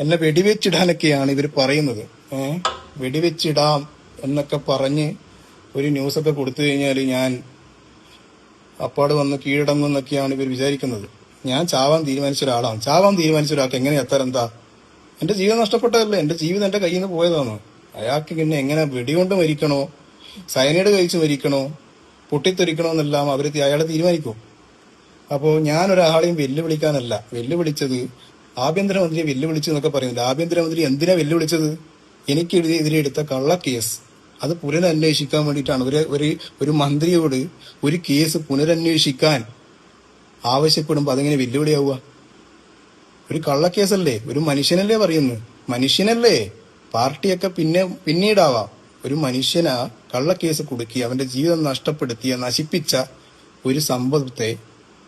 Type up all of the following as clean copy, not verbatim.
എന്നെ വെടിവെച്ചിടാനൊക്കെയാണ് ഇവർ പറയുന്നത്. വെടിവെച്ചിടാം എന്നൊക്കെ പറഞ്ഞ് ഒരു ന്യൂസൊക്കെ കൊടുത്തു കഴിഞ്ഞാൽ ഞാൻ അപ്പാട് വന്ന് കീഴടങ്ങും എന്നൊക്കെയാണ് ഇവർ വിചാരിക്കുന്നത്. ഞാൻ ചാവാൻ തീരുമാനിച്ച ഒരാളാണ്. ചാവാൻ തീരുമാനിച്ച ഒരാൾക്ക് എങ്ങനെ എത്താറെന്താ? എന്റെ ജീവിതം നഷ്ടപ്പെട്ടതല്ലേ? എന്റെ ജീവിതം എന്റെ കയ്യിൽ നിന്ന് പോയതാണ്. അയാൾക്ക് പിന്നെ എങ്ങനെ വെടികൊണ്ട് മരിക്കണോ, സയനൈഡ് കഴിച്ച് മരിക്കണോ, പൊട്ടിത്തെറിക്കണോ എന്നെല്ലാം അയാൾ തീരുമാനിക്കും. അപ്പോൾ ഞാൻ ഒരാളെയും വെല്ലുവിളിക്കാനല്ല. വെല്ലുവിളിച്ചത് ആഭ്യന്തരമന്ത്രിയെ വെല്ലുവിളിച്ചു എന്നൊക്കെ പറയുന്നത്. ആഭ്യന്തരമന്ത്രി എന്തിനാ വെല്ലുവിളിച്ചത്? എനിക്കെതിരെ എടുത്ത കള്ള കേസ് അത് പുനരന്വേഷിക്കാൻ വേണ്ടിയിട്ടാണ്. ഒരു മന്ത്രിയോട് ഒരു കേസ് പുനരന്വേഷിക്കാൻ ആവശ്യപ്പെടുമ്പോൾ അതെങ്ങനെ വെല്ലുവിളിയാവുക? ഒരു കള്ളക്കേസല്ലേ? ഒരു മനുഷ്യനല്ലേ പറയുന്നു? മനുഷ്യനല്ലേ? പാർട്ടിയൊക്കെ പിന്നീടാവാം. ഒരു മനുഷ്യനാ കള്ളക്കേസ് കുടുക്കി അവന്റെ ജീവിതം നഷ്ടപ്പെടുത്തിയ നശിപ്പിച്ച ഒരു സംഭവത്തെ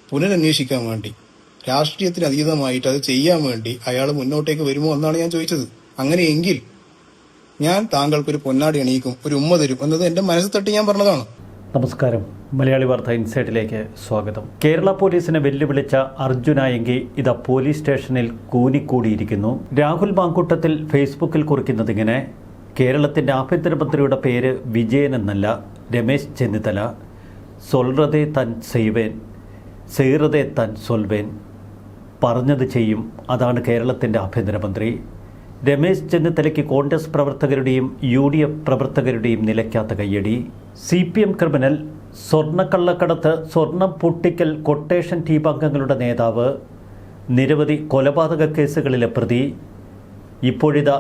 പുനരന്വേഷിക്കാൻ വേണ്ടി, രാഷ്ട്രീയത്തിന് അതീതമായിട്ട് അത് ചെയ്യാൻ വേണ്ടി അയാൾ മുന്നോട്ടേക്ക് വരുമോ എന്നാണ് ഞാൻ ചോദിച്ചത്. അങ്ങനെയെങ്കിൽ ഞാൻ താങ്കൾക്കൊരു പൊന്നാടി അണിയിക്കും, ഒരു ഉമ്മ തരും എന്നത് എന്റെ മനസ്സിൽ തട്ടി ഞാൻ പറഞ്ഞതാണ്. നമസ്കാരം, മലയാളി വാർത്ത ഇൻസൈറ്റിലേക്ക് സ്വാഗതം. കേരള പോലീസിനെ വെല്ലുവിളിച്ച അർജുനായെങ്കിൽ ഇതാ പോലീസ് സ്റ്റേഷനിൽ കൂനിക്കൂടിയിരിക്കുന്നു. രാഹുൽ മാങ്കൂട്ടത്തിൽ ഫേസ്ബുക്കിൽ കുറിക്കുന്നതിങ്ങനെ: കേരളത്തിന്റെ ആഭ്യന്തരമന്ത്രിയുടെ പേര് വിജയൻ എന്നല്ല, രമേശ് ചെന്നിത്തല. സൊൽറതെ തൻ സെയ്വേൻ, സെയ്റതെ തൻ സൊൽവേൻ. പറഞ്ഞത് ചെയ്യും, അതാണ് കേരളത്തിന്റെ ആഭ്യന്തരമന്ത്രി. രമേശ് ചെന്നിത്തലയ്ക്ക് കോൺഗ്രസ് പ്രവർത്തകരുടെയും UDF പ്രവർത്തകരുടെയും നിലയ്ക്കാത്ത കയ്യടി. CPM ക്രിമിനൽ, സ്വർണ്ണക്കള്ളക്കടത്ത്, സ്വർണം പൊട്ടിക്കൽ കൊട്ടേഷൻ ടീം അംഗങ്ങളുടെ നേതാവ്, നിരവധി കൊലപാതക കേസുകളിലെ പ്രതി. ഇപ്പോഴിതാ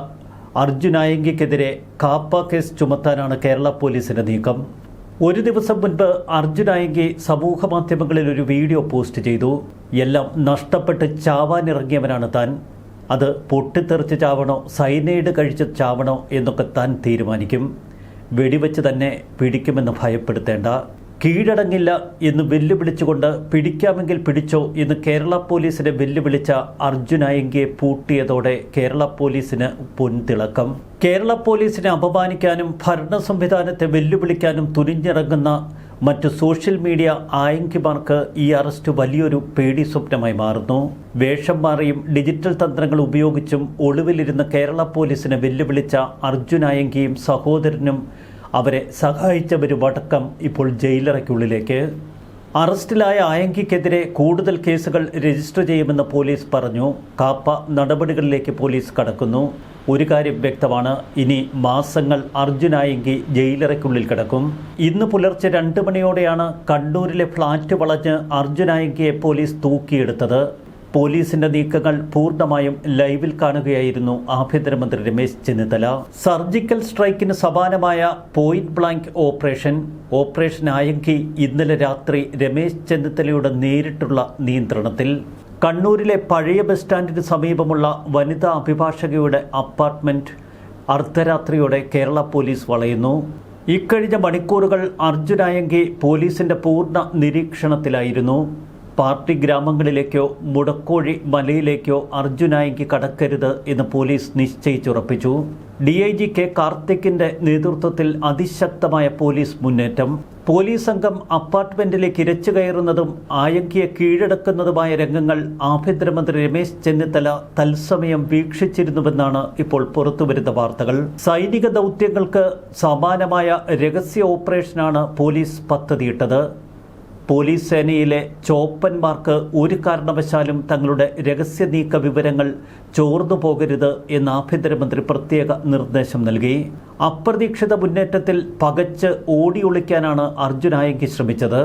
അർജുനായെങ്കിക്കെതിരെ കാപ്പ കേസ് ചുമത്താനാണ് കേരള പോലീസിന്റെ നീക്കം. ഒരു ദിവസം മുൻപ് അർജുനായെങ്കി സമൂഹ മാധ്യമങ്ങളിൽ ഒരു വീഡിയോ പോസ്റ്റ് ചെയ്തു. എല്ലാം നഷ്ടപ്പെട്ട് ചാവാനിറങ്ങിയവനാണ് താൻ. അത് പൊട്ടിത്തെറിച്ച് ചാവണോ, സൈനൈഡ് കഴിച്ച് ചാവണോ എന്നൊക്കെ താൻ തീരുമാനിക്കും. വെടിവെച്ച് തന്നെ പിടിക്കുമെന്ന് ഭയപ്പെടുത്തേണ്ട. കീഴടങ്ങില്ല എന്ന് വെല്ലുവിളിച്ചുകൊണ്ട് പിടിക്കാമെങ്കിൽ പിടിച്ചോ എന്ന് കേരള പോലീസിനെ വെല്ലുവിളിച്ച അർജുനായെങ്കിയെ പൂട്ടിയതോടെ കേരള പോലീസിന് പൊൻതിളക്കം. കേരള പോലീസിനെ അപമാനിക്കാനും ഭരണ സംവിധാനത്തെ വെല്ലുവിളിക്കാനും തുനിഞ്ഞിറങ്ങുന്ന മറ്റു സോഷ്യൽ മീഡിയ ആയങ്കിമാർക്ക് ഈ അറസ്റ്റ് വലിയൊരു പേടി സ്വപ്നമായി മാറുന്നു. വേഷം മാറിയും ഡിജിറ്റൽ തന്ത്രങ്ങൾ ഉപയോഗിച്ചും ഒളിവിലിരുന്ന് കേരള പോലീസിനെ വെല്ലുവിളിച്ച അർജുനായെങ്കിയും സഹോദരനും അവരെ സഹായിച്ചവരുമടക്കം ഇപ്പോൾ ജയിലറയ്ക്കുള്ളിലേക്ക്. അറസ്റ്റിലായ ആയങ്കിക്കെതിരെ കൂടുതൽ കേസുകൾ രജിസ്റ്റർ ചെയ്യുമെന്ന് പോലീസ് പറഞ്ഞു. കാപ്പ നടപടികളിലേക്ക് പോലീസ് കടക്കുന്നു. ഒരു കാര്യം വ്യക്തമാണ്, ഇനി മാസങ്ങൾ അർജുനായെങ്കി ജയിലറയ്ക്കുള്ളിൽ കിടക്കും. ഇന്ന് പുലർച്ചെ 2 മണിയോടെയാണ് കണ്ണൂരിലെ ഫ്ളാറ്റ് വളഞ്ഞ് അർജുനായെങ്കിയെ പോലീസ് തൂക്കിയെടുത്തത്. പോലീസിന്റെ നീക്കങ്ങൾ പൂർണ്ണമായും ലൈവിൽ കാണുകയായിരുന്നു ആഭ്യന്തരമന്ത്രി രമേശ് ചെന്നിത്തല. സർജിക്കൽ സ്ട്രൈക്കിന് സമാനമായ പോയിന്റ് ബ്ലാങ്ക് ഓപ്പറേഷൻ ആയെങ്കി ഇന്നലെ രാത്രി രമേശ് ചെന്നിത്തലയുടെ നേരിട്ടുള്ള നിയന്ത്രണത്തിൽ കണ്ണൂരിലെ പഴയ ബസ് സ്റ്റാൻഡിന് സമീപമുള്ള വനിതാ അഭിഭാഷകയുടെ അപ്പാർട്ട്മെന്റ് അർദ്ധരാത്രിയോടെ കേരള പോലീസ് വളയുന്നു. ഇക്കഴിഞ്ഞ മണിക്കൂറുകൾ അർജുനായെങ്കി പോലീസിന്റെ പൂർണ്ണ നിരീക്ഷണത്തിലായിരുന്നു. പാർട്ടി ഗ്രാമങ്ങളിലേക്കോ മുടക്കോഴി മലയിലേക്കോ അർജുനായെങ്കി കടക്കരുത് എന്ന് പോലീസ് നിശ്ചയിച്ചുറപ്പിച്ചു. DIG K കാർത്തിക്കിന്റെ നേതൃത്വത്തിൽ അതിശക്തമായ പോലീസ് മുന്നേറ്റം. പോലീസ് സംഘം അപ്പാർട്ട്മെന്റിലേക്ക് ഇരച്ചു കയറുന്നതും ആയെങ്കിയെ കീഴടക്കുന്നതുമായ രംഗങ്ങൾ ആഭ്യന്തരമന്ത്രി രമേശ് ചെന്നിത്തല തത്സമയം വീക്ഷിച്ചിരുന്നുവെന്നാണ് ഇപ്പോൾ പുറത്തുവരുന്ന വാർത്തകൾ. സൈനിക ദൗത്യങ്ങൾക്ക് സമാനമായ രഹസ്യ ഓപ്പറേഷനാണ് പോലീസ് പദ്ധതിയിട്ടത്. പോലീസ് സേനയിലെ ചോപ്പന്മാർക്ക് ഒരു കാരണവശാലും തങ്ങളുടെ രഹസ്യ നീക്ക വിവരങ്ങൾ ചോർന്നു പോകരുത് എന്ന് ആഭ്യന്തരമന്ത്രി പ്രത്യേക നിർദ്ദേശം നൽകി. അപ്രതീക്ഷിത മുന്നേറ്റത്തിൽ പകച്ച് ഓടിയൊളിക്കാനാണ് അർജുനായെങ്കി ശ്രമിച്ചത്.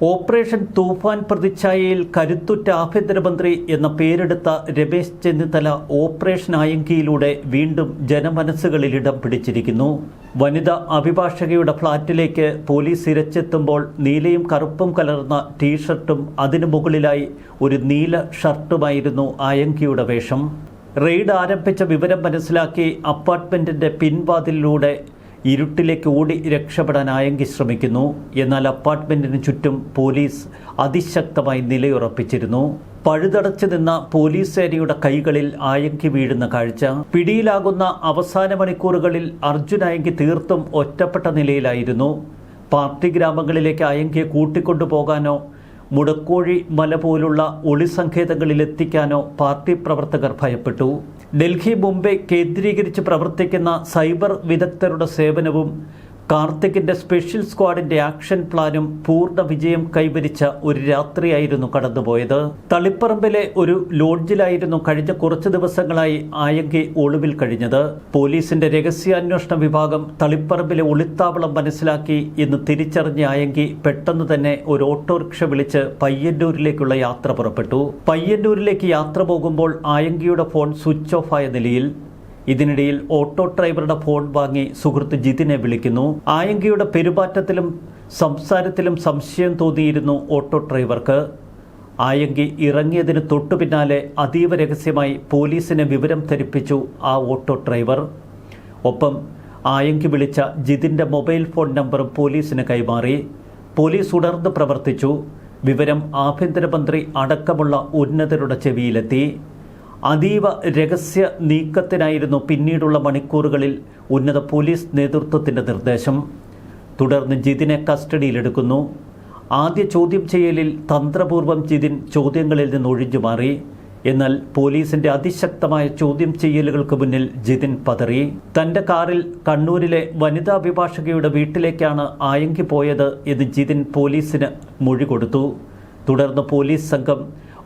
ഓപ്പറേഷൻ തൂഫാൻ പ്രതിച്ഛായയിൽ കരുത്തുറ്റ ആഭ്യന്തരമന്ത്രി എന്ന പേരെടുത്ത രമേശ് ചെന്നിത്തല ഓപ്പറേഷൻ ആയെങ്കിയിലൂടെ വീണ്ടും ജനമനസ്സുകളിൽ ഇടം പിടിച്ചിരിക്കുന്നു. വനിതാ അഭിഭാഷകയുടെ ഫ്ളാറ്റിലേക്ക് പോലീസ് ഇരച്ചെത്തുമ്പോൾ നീലയും കറുപ്പും കലർന്ന ടീഷർട്ടും അതിനു മുകളിലായി ഒരു നീല ഷർട്ടുമായിരുന്നു ആയെങ്കിയുടെ വേഷം. റെയ്ഡ് ആരംഭിച്ച വിവരം മനസ്സിലാക്കി അപ്പാർട്ട്മെന്റിന്റെ പിൻവാതിലിലൂടെ ഇരുട്ടിലേക്ക് ഓടി രക്ഷപ്പെടാൻ ആയെങ്കി ശ്രമിക്കുന്നു. എന്നാൽ അപ്പാർട്ട്മെന്റിന് ചുറ്റും പോലീസ് അതിശക്തമായി നിലയുറപ്പിച്ചിരുന്നു. പഴുതടച്ചു നിന്ന പോലീസ് സേനയുടെ കൈകളിൽ ആയെങ്കി വീഴുന്ന കാഴ്ച. പിടിയിലാകുന്ന അവസാന മണിക്കൂറുകളിൽ അർജുനായെങ്കി തീർത്തും ഒറ്റപ്പെട്ട നിലയിലായിരുന്നു. പാർട്ടി ഗ്രാമങ്ങളിലേക്ക് ആയെങ്കിയെ കൂട്ടിക്കൊണ്ടുപോകാനോ മുടക്കോഴി മല പോലുള്ള ഒളിസങ്കേതങ്ങളിൽ എത്തിക്കാനോ പാർട്ടി പ്രവർത്തകർ ഭയപ്പെട്ടു. ഡൽഹി, മുംബൈ കേന്ദ്രീകരിച്ച് പ്രവർത്തിക്കുന്ന സൈബർ വിദഗ്ധരുടെ സേവനവും കാർത്തിക്കിന്റെ സ്പെഷ്യൽ സ്ക്വാഡിന്റെ ആക്ഷൻ പ്ലാനും പൂർണ്ണ വിജയം കൈവരിച്ച ഒരു രാത്രിയായിരുന്നു കടന്നുപോയത്. തളിപ്പറമ്പിലെ ഒരു ലോഡ്ജിലായിരുന്നു കഴിഞ്ഞ കുറച്ചു ദിവസങ്ങളായി ആയങ്കി ഒളിവിൽ കഴിഞ്ഞത്. പോലീസിന്റെ രഹസ്യാന്വേഷണ വിഭാഗം തളിപ്പറമ്പിലെ ഒളിത്താവളം മനസ്സിലാക്കി എന്ന് തിരിച്ചറിഞ്ഞ ആയങ്കി പെട്ടെന്ന് തന്നെ ഒരു ഓട്ടോറിക്ഷ വിളിച്ച് പയ്യന്നൂരിലേക്കുള്ള യാത്ര പുറപ്പെട്ടു. പയ്യന്നൂരിലേക്ക് യാത്ര പോകുമ്പോൾ ആയങ്കിയുടെ ഫോൺ സ്വിച്ച് ഓഫ് ആയ നിലയിൽ. ഇതിനിടയിൽ ഓട്ടോ ഡ്രൈവറുടെ ഫോൺ വാങ്ങി സുഹൃത്ത് ജിതിനെ വിളിക്കുന്നു. ആയങ്കിയുടെ പെരുമാറ്റത്തിലും സംസാരത്തിലും സംശയം തോന്നിയിരുന്നു ഓട്ടോ ഡ്രൈവർക്ക്. ആയങ്കി ഇറങ്ങിയതിന് തൊട്ടു പിന്നാലെ അതീവ രഹസ്യമായി പോലീസിനെ വിവരം ധരിപ്പിച്ചു ആ ഓട്ടോ ഡ്രൈവർ. ഒപ്പം ആയങ്കി വിളിച്ച ജിതിൻ്റെ മൊബൈൽ ഫോൺ നമ്പറും പോലീസിന് കൈമാറി. പോലീസ് ഉണർന്ന് പ്രവർത്തിച്ചു. വിവരം ആഭ്യന്തരമന്ത്രി അടക്കമുള്ള ഉന്നതരുടെ ചെവിയിലെത്തി. അതീവ രഹസ്യ നീക്കത്തിനായിരുന്നു പിന്നീടുള്ള മണിക്കൂറുകളിൽ ഉന്നത പോലീസ് നേതൃത്വത്തിൻ്റെ നിർദ്ദേശം. തുടർന്ന് ജിതിനെ കസ്റ്റഡിയിലെടുക്കുന്നു. ആദ്യ ചോദ്യം ചെയ്യലിൽ തന്ത്രപൂർവ്വം ജിതിൻ ചോദ്യങ്ങളിൽ നിന്ന് ഒഴിഞ്ഞു മാറി. എന്നാൽ പോലീസിന്റെ അതിശക്തമായ ചോദ്യം ചെയ്യലുകൾക്ക് മുന്നിൽ ജിതിൻ പതറി. തന്റെ കാറിൽ കണ്ണൂരിലെ വനിതാ അഭിഭാഷകയുടെ വീട്ടിലേക്കാണ് ആയങ്കി പോയത് എന്ന് ജിതിൻ പോലീസിന് മൊഴി കൊടുത്തു. തുടർന്ന് പോലീസ് സംഘം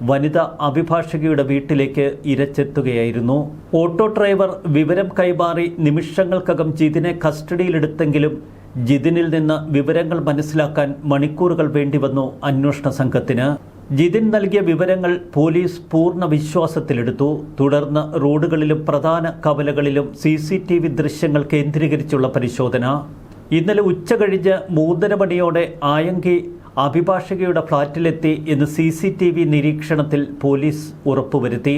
വനിതാ അഭിഭാഷകയുടെ വീട്ടിലേക്ക് ഇരച്ചെത്തുകയായിരുന്നു. ഓട്ടോ ഡ്രൈവർ വിവരം കൈമാറി നിമിഷങ്ങൾക്കകം ജിതിനെ കസ്റ്റഡിയിലെടുത്തെങ്കിലും ജിതിനിൽ നിന്ന് വിവരങ്ങൾ മനസ്സിലാക്കാൻ മണിക്കൂറുകൾ വേണ്ടിവന്നു അന്വേഷണ സംഘത്തിന്. ജിതിൻ നൽകിയ വിവരങ്ങൾ പോലീസ് പൂർണ്ണ വിശ്വാസത്തിലെടുത്തു. തുടർന്ന് റോഡുകളിലും പ്രധാന കവലകളിലും CCTV ദൃശ്യങ്ങൾ കേന്ദ്രീകരിച്ചുള്ള പരിശോധന. ഇന്നലെ ഉച്ച കഴിഞ്ഞ് 3:30 മണിയോടെ ആയങ്കി അഭിഭാഷകയുടെ ഫ്ളാറ്റിലെത്തി എന്ന് CCTV നിരീക്ഷണത്തിൽ പോലീസ് ഉറപ്പുവരുത്തി.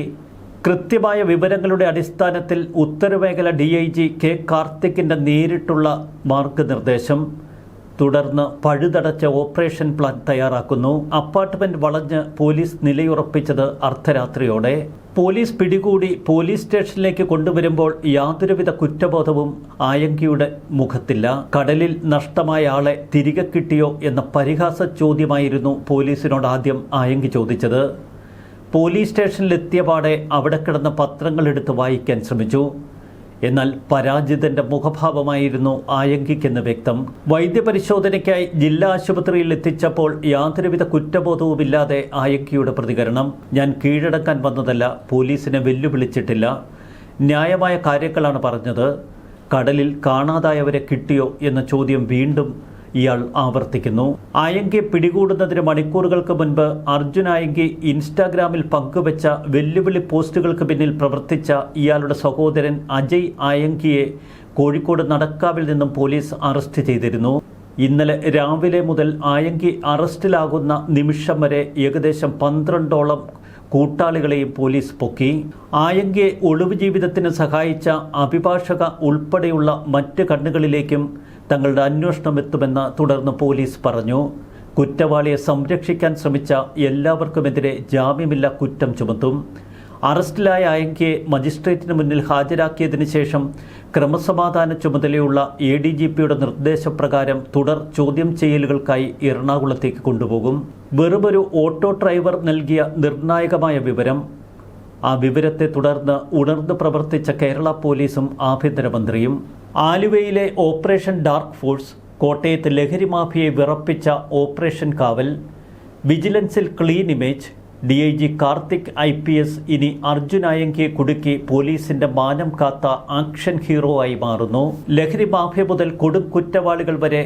കൃത്യമായ വിവരങ്ങളുടെ അടിസ്ഥാനത്തിൽ ഉത്തരമേഖല DIG K കാർത്തിക്കിൻ്റെ നേരിട്ടുള്ള മാർഗനിർദ്ദേശം. തുടർന്ന് പഴുതടച്ച ഓപ്പറേഷൻ പ്ലാൻ തയ്യാറാക്കുന്നു. അപ്പാർട്ട്മെന്റ് വളഞ്ഞ് പോലീസ് നിലയുറപ്പിച്ചത് അർദ്ധരാത്രിയോടെ. പോലീസ് പിടികൂടി പോലീസ് സ്റ്റേഷനിലേക്ക് കൊണ്ടുവരുമ്പോൾ യാതൊരുവിധ കുറ്റബോധവും ആയങ്കിയുടെ മുഖത്തില്ല. കടലിൽ നഷ്ടമായ ആളെ തിരികെ കിട്ടിയോ എന്ന പരിഹാസ ചോദ്യമായിരുന്നു പോലീസിനോട് ആദ്യം ആയങ്കി ചോദിച്ചത്. പോലീസ് സ്റ്റേഷനിലെത്തിയപാടെ അവിടെ കിടന്ന പത്രങ്ങളെടുത്ത് വായിക്കാൻ ശ്രമിച്ചു. എന്നാൽ പരാജിതന്റെ മുഖഭാവമായിരുന്നു ആയങ്കിക്കെന്ന് വ്യക്തം. വൈദ്യപരിശോധനയ്ക്കായി ജില്ലാ ആശുപത്രിയിൽ എത്തിച്ചപ്പോൾ യാതൊരുവിധ കുറ്റബോധവുമില്ലാതെ ആയങ്കിയുടെ പ്രതികരണം. ഞാൻ കീഴടക്കാൻ വന്നതല്ല, പോലീസിനെ വെല്ലുവിളിച്ചിട്ടില്ല, ന്യായമായ കാര്യങ്ങളാണ് പറഞ്ഞത്. കടലിൽ കാണാതായവരെ കിട്ടിയോ എന്ന ചോദ്യം വീണ്ടും ഇയാൾ ആവർത്തിക്കുന്നു. ആയങ്കിയെ പിടികൂടുന്നതിന് മണിക്കൂറുകൾക്ക് മുൻപ് അർജുൻ ആയങ്കി ഇൻസ്റ്റാഗ്രാമിൽ പങ്കുവച്ച വെല്ലുവിളി പോസ്റ്റുകൾക്ക് പിന്നിൽ പ്രവർത്തിച്ച ഇയാളുടെ സഹോദരൻ അജയ് ആയങ്കിയെ കോഴിക്കോട് നടക്കാവിൽ നിന്നും പോലീസ് അറസ്റ്റ് ചെയ്തിരുന്നു. ഇന്നലെ രാവിലെ മുതൽ ആയങ്കി അറസ്റ്റിലാകുന്ന നിമിഷം വരെ ഏകദേശം 12ഓളം കൂട്ടാളികളെയും പോലീസ് പൊക്കി. ആയങ്കിയെ ഒളിവ് ജീവിതത്തിന് സഹായിച്ച അഭിഭാഷക ഉൾപ്പെടെയുള്ള മറ്റ് കണ്ണുകളിലേക്കും തങ്ങളുടെ അന്വേഷണം എത്തുമെന്ന് തുടർന്ന് പോലീസ് പറഞ്ഞു. കുറ്റവാളിയെ സംരക്ഷിക്കാൻ ശ്രമിച്ച എല്ലാവർക്കുമെതിരെ ജാമ്യമില്ലാ കുറ്റം ചുമത്തും. അറസ്റ്റിലായ ആയങ്കിയെ മജിസ്ട്രേറ്റിന് മുന്നിൽ ഹാജരാക്കിയതിനു ശേഷം ക്രമസമാധാന ചുമതലയുള്ള ADGPയുടെ നിർദ്ദേശപ്രകാരം തുടർ ചോദ്യം ചെയ്യലുകൾക്കായി എറണാകുളത്തേക്ക് കൊണ്ടുപോകും. വെറുമൊരു ഓട്ടോ ഡ്രൈവർ നൽകിയ നിർണായകമായ വിവരം. ആ വിവരത്തെ തുടർന്ന് ഉണർന്ന് പ്രവർത്തിച്ച കേരള പോലീസും ആഭ്യന്തരമന്ത്രിയും. ആലുവയിലെ ഓപ്പറേഷൻ ഡാർക്ക് ഫോഴ്സ്, കോട്ടയത്ത് ലഹരി മാഫിയയെ വിറപ്പിച്ച ഓപ്പറേഷൻ കാവൽ, വിജിലൻസിൽ clean image, DIG Karthik IPS ഇനി അർജുൻ ആയങ്കിയെ കുടുക്കി പോലീസിന്റെ മാനം കാത്ത ആക്ഷൻ ഹീറോ ആയി മാറുന്നു. ലഹരി മാഫിയ മുതൽ കൊടും കുറ്റവാളികൾ വരെ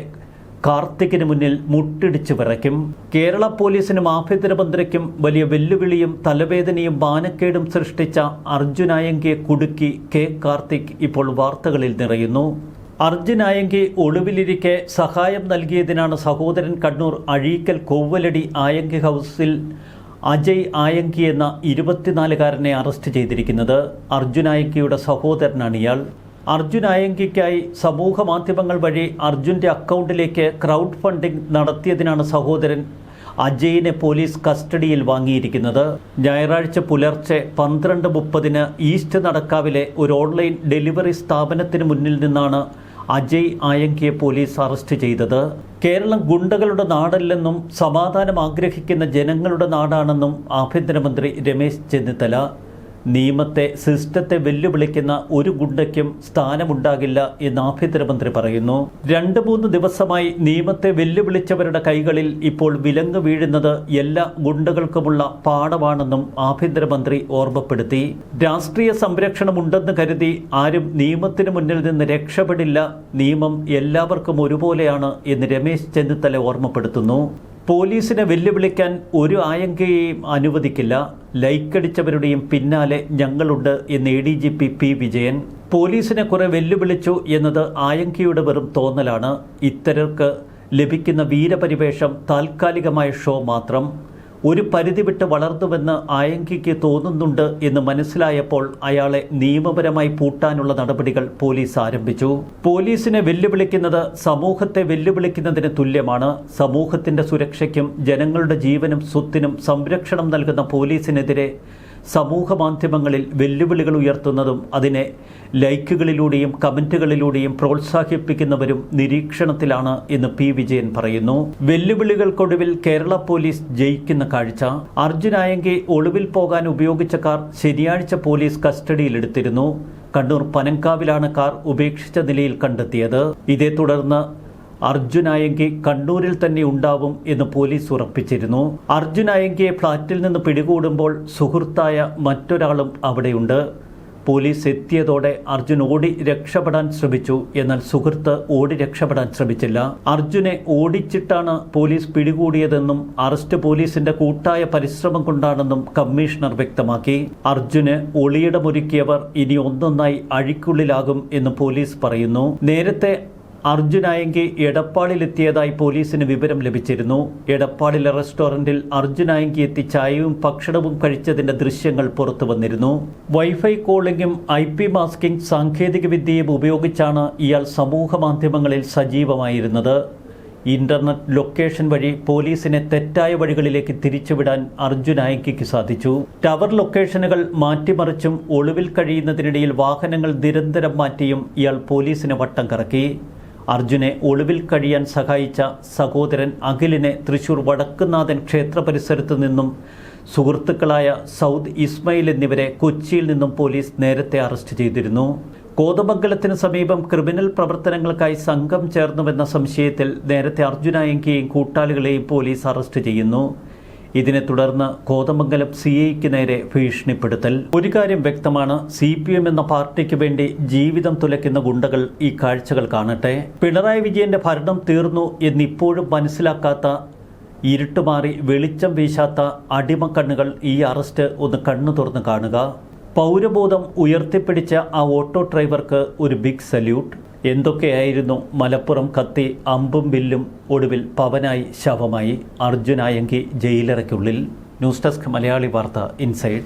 കാർത്തിക്കിന് മുന്നിൽ മുട്ടിടിച്ചു വിറയ്ക്കും. കേരള പോലീസിനും ആഭ്യന്തരമന്ത്രിക്കും വലിയ വെല്ലുവിളിയും തലവേദനയും മാനക്കേടും സൃഷ്ടിച്ച അർജുൻ ആയങ്കിയെ കുടുക്കി K കാർത്തിക് ഇപ്പോൾ വാർത്തകളിൽ നിറയുന്നു. അർജുൻ ആയങ്കി ഒളിവിലിരിക്കെ സഹായം നൽകിയതിനാണ് സഹോദരൻ കണ്ണൂർ അഴീക്കൽ കോവലടി ആയങ്കി ഹൗസിൽ അജയ് ആയങ്കി എന്ന 24-കാരനെ അറസ്റ്റ് ചെയ്തിരിക്കുന്നത്. അർജുൻ ആയങ്കിയുടെ സഹോദരനാണ് ഇയാൾ. അർജുൻ ആയങ്കിക്കായി സമൂഹ മാധ്യമങ്ങൾ വഴി അർജുൻ്റെ അക്കൗണ്ടിലേക്ക് ക്രൗഡ് ഫണ്ടിംഗ് നടത്തിയതിനാണ് സഹോദരൻ അജയിനെ പോലീസ് കസ്റ്റഡിയിൽ വാങ്ങിയിരിക്കുന്നത്. ഞായറാഴ്ച പുലർച്ചെ 12:30 ഈസ്റ്റ് നടക്കാവിലെ ഒരു ഓൺലൈൻ ഡെലിവറി സ്ഥാപനത്തിന് മുന്നിൽ നിന്നാണ് അജയ് ആയങ്കിയെ പോലീസ് അറസ്റ്റ് ചെയ്തത്. കേരളം ഗുണ്ടകളുടെ നാടല്ലെന്നും സമാധാനം ആഗ്രഹിക്കുന്ന ജനങ്ങളുടെ നാടാണെന്നും ആഭ്യന്തരമന്ത്രി രമേശ് ചെന്നിത്തല. നിയമത്തെ, സിസ്റ്റത്തെ വെല്ലുവിളിക്കുന്ന ഒരു ഗുണ്ടയ്ക്കും സ്ഥാനമുണ്ടാകില്ല എന്ന് ആഭ്യന്തരമന്ത്രി പറയുന്നു. 2-3 ദിവസമായി നിയമത്തെ വെല്ലുവിളിച്ചവരുടെ കൈകളിൽ ഇപ്പോൾ വിലങ്ങ് വീഴുന്നത് എല്ലാ ഗുണ്ടകൾക്കുമുള്ള പാഠമാണെന്നും ആഭ്യന്തരമന്ത്രി ഓർമ്മപ്പെടുത്തി. രാഷ്ട്രീയ സംരക്ഷണമുണ്ടെന്ന് കരുതി ആരും നിയമത്തിന് മുന്നിൽ നിന്ന് രക്ഷപ്പെടില്ല. നിയമം എല്ലാവർക്കും ഒരുപോലെയാണ് എന്ന് രമേശ് ചെന്നിത്തല ഓർമ്മപ്പെടുത്തുന്നു. പോലീസിനെ വെല്ലുവിളിക്കാൻ ഒരു ആയങ്കയെയും അനുവദിക്കില്ല. ലൈക്കടിച്ചവരുടെയും പിന്നാലെ ഞങ്ങളുണ്ട് എന്ന് ADGP P. വിജയൻ. പോലീസിനെ കുറെ വെല്ലുവിളിച്ചു എന്നത് ആയങ്കയുടെ വെറും തോന്നലാണ്. ഇത്തരർക്ക് ലഭിക്കുന്ന വീരപരിവേഷം താൽക്കാലികമായ ഷോ മാത്രം. ഒരു പരിധി വിട്ട് വളർന്നുവെന്ന് ആയങ്കിക്ക് തോന്നുന്നുണ്ട് എന്ന് മനസ്സിലായപ്പോൾ അയാളെ നിയമപരമായി പൂട്ടാനുള്ള നടപടികൾ പോലീസ് ആരംഭിച്ചു. പോലീസിനെ വെല്ലുവിളിക്കുന്നത് സമൂഹത്തെ വെല്ലുവിളിക്കുന്നതിന് തുല്യമാണ്. സമൂഹത്തിന്റെ സുരക്ഷയ്ക്കും ജനങ്ങളുടെ ജീവനും സ്വത്തിനും സംരക്ഷണം നൽകുന്ന പോലീസിനെതിരെ സമൂഹ മാധ്യമങ്ങളിൽ വെല്ലുവിളികൾ ഉയർത്തുന്നതും അതിനെ ലൈക്കുകളിലൂടെയും കമന്റുകളിലൂടെയും പ്രോത്സാഹിപ്പിക്കുന്നവരും നിരീക്ഷണത്തിലാണ് എന്ന് P. വിജയൻ പറയുന്നു. വെല്ലുവിളികൾക്കൊടുവിൽ കേരള പോലീസ് ജയിക്കുന്ന കാഴ്ച. അർജുൻ ആയങ്കി ഒളിവിൽ പോകാൻ ഉപയോഗിച്ച കാർ ശനിയാഴ്ച പോലീസ് കസ്റ്റഡിയിലെടുത്തിരുന്നു. കണ്ണൂർ പനങ്കാവിലാണ് കാർ ഉപേക്ഷിച്ച നിലയിൽ കണ്ടെത്തിയത്. ഇതേ തുടർന്ന് അർജുൻ ആയങ്കി കണ്ണൂരിൽ തന്നെ ഉണ്ടാവും എന്ന് പോലീസ് ഉറപ്പിച്ചിരുന്നു. അർജുൻ ആയങ്കിയെ ഫ്ളാറ്റിൽ നിന്ന് പിടികൂടുമ്പോൾ സുഹൃത്തായ മറ്റൊരാളും അവിടെയുണ്ട്. പോലീസ് എത്തിയതോടെ അർജുൻ ഓടി രക്ഷപ്പെടാൻ ശ്രമിച്ചു. എന്നാൽ സുഹൃത്ത് ഓടി രക്ഷപ്പെടാൻ ശ്രമിച്ചില്ല. അർജുനെ ഓടിച്ചിട്ടാണ് പോലീസ് പിടികൂടിയതെന്നും അറസ്റ്റ് പോലീസിന്റെ കൂട്ടായ പരിശ്രമം കൊണ്ടാണെന്നും കമ്മീഷണർ വ്യക്തമാക്കി. അർജുന് ഒളിയിടമൊരുക്കിയവർ ഇനി ഒന്നൊന്നായി അഴിക്കുള്ളിലാകും എന്ന് പോലീസ് പറയുന്നു. നേരത്തെ അർജുൻ ആയങ്കി എടപ്പാളിലെത്തിയതായി പോലീസിന് വിവരം ലഭിച്ചിരുന്നു. എടപ്പാളിലെ റെസ്റ്റോറന്റിൽ അർജുൻ ആയങ്കി എത്തി ചായയും ഭക്ഷണവും കഴിച്ചതിന്റെ ദൃശ്യങ്ങൾ പുറത്തു വന്നിരുന്നു. വൈഫൈ കോളിംഗും IP മാസ്കിംഗ് സാങ്കേതികവിദ്യയും ഉപയോഗിച്ചാണ് ഇയാൾ സമൂഹ മാധ്യമങ്ങളിൽ സജീവമായിരുന്നത്. ഇന്റർനെറ്റ് ലൊക്കേഷൻ വഴി പോലീസിനെ തെറ്റായ വഴികളിലേക്ക് തിരിച്ചുവിടാൻ അർജുൻ ആയങ്കിക്ക് സാധിച്ചു. ടവർ ലൊക്കേഷനുകൾ മാറ്റിമറിച്ചും ഒളിവിൽ കഴിയുന്നതിനിടയിൽ വാഹനങ്ങൾ നിരന്തരം മാറ്റിയും ഇയാൾ പോലീസിനെ വട്ടം കറക്കി. അർജുനെ ഒളിവിൽ കഴിയാൻ സഹായിച്ച സഹോദരൻ അഖിലിനെ തൃശൂർ വടക്കുന്നാഥൻ ക്ഷേത്ര പരിസരത്തു നിന്നും സുഹൃത്തുക്കളായ സൗദ് ഇസ്മയിൽ എന്നിവരെ കൊച്ചിയിൽ നിന്നും പോലീസ് നേരത്തെ അറസ്റ്റ് ചെയ്തിരുന്നു. കോതമംഗലത്തിന് സമീപം ക്രിമിനൽ പ്രവർത്തനങ്ങൾക്കായി സംഘം ചേർന്നുവെന്ന സംശയത്തിൽ നേരത്തെ അർജുൻ ആയങ്കിയെയും കൂട്ടാളികളെയും പോലീസ് അറസ്റ്റ് ചെയ്യുന്നു. ഇതിനെ തുടർന്ന് കോതമംഗലം CIക്ക് നേരെ ഭീഷണിപ്പെടുത്തൽ. ഒരു കാര്യം വ്യക്തമാണ്, CPM എന്ന പാർട്ടിക്ക് വേണ്ടി ജീവിതം തുലയ്ക്കുന്ന ഗുണ്ടകൾ ഈ കാഴ്ചകൾ കാണട്ടെ. പിണറായി വിജയന്റെ ഭരണം തീർന്നു എന്നിപ്പോഴും മനസ്സിലാക്കാത്ത, ഇരുട്ടുമാറി വെളിച്ചം വീശാത്ത അടിമക്കണ്ണുകൾ ഈ അറസ്റ്റ് ഒന്ന് കണ്ണു തുറന്ന് കാണുക. പൗരബോധം ഉയർത്തിപ്പിടിച്ച ആ ഓട്ടോ ഡ്രൈവർക്ക് ഒരു ബിഗ് സല്യൂട്ട്. എന്തൊക്കെയായിരുന്നു മലപ്പുറം കത്തി, അമ്പും വില്ലും, ഒടുവിൽ പവനായി ശവമായി. അർജുൻ ആയങ്കി ജയിലറയ്ക്കുള്ളിൽ. ന്യൂസ് ഡെസ്ക് മലയാളി വാർത്ത ഇൻസൈഡ്.